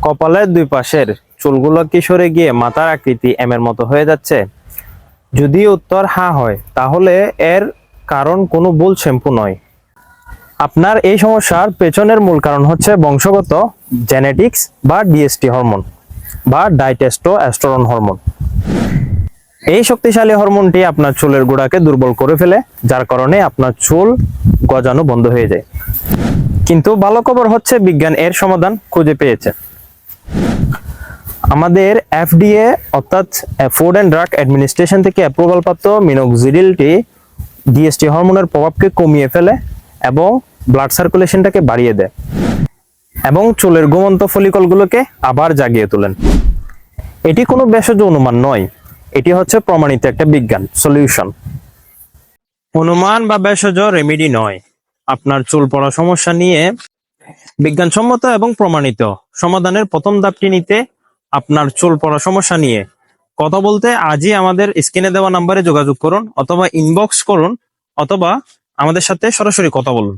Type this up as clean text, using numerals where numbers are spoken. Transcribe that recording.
কপালের দুই পাশের চুলগুলো কি সরে গিয়ে মাথার আকৃতি এম এর মতো হয়ে যাচ্ছে? যদি উত্তর হ্যাঁ হয় তাহলে এর কারণ কোনো ভুল শ্যাম্পু নয়। আপনার এই সমস্যার পেছনের মূল কারণ হচ্ছে বংশগত, জেনেটিক্স বা ডিএসটি হরমোন বা ডাইটেস্টোস্টেরন হরমোন। এই শক্তিশালী হরমোনটি আপনার চুলের গোড়াকে দুর্বল করে ফেলে, যার কারণে আপনার চুল গজানো বন্ধ হয়ে যায়। কিন্তু ভালো খবর হচ্ছে বিজ্ঞান এর সমাধান খুঁজে পেয়েছে। আমাদের এফডিএ অর্থাৎ ফুড অ্যান্ড ড্রাগ অ্যাডমিনিস্ট্রেশন থেকে অ্যাপ্রুভাল প্রাপ্ত মিনোক্সিডিলটি ডিএসটি হরমোনের প্রভাবকে কমিয়ে ফেলে এবং ব্লাড সার্কুলেশনটাকে বাড়িয়ে দেয় এবং চুলের ঘুমন্ত ফলিকলগুলোকে আবার জাগিয়ে তোলেন। এটি কোনো ভেষজ অনুমান নয়, এটি হচ্ছে প্রমাণিত একটা বিজ্ঞান সলিউশন। অনুমান বা ভেষজ রেমেডি নয়। আপনার চুল পড়া সমস্যা নিয়ে বিজ্ঞানসম্মত এবং প্রমাণিত সমাধানের প্রথম ধাপটি নিতে, আপনার চুল পড়া সমস্যা নিয়ে কথা বলতে আজই আমাদের স্ক্রিনে দেওয়া নাম্বারে যোগাযোগ করুন অথবা ইনবক্স করুন অথবা আমাদের সাথে সরাসরি কথা বলুন।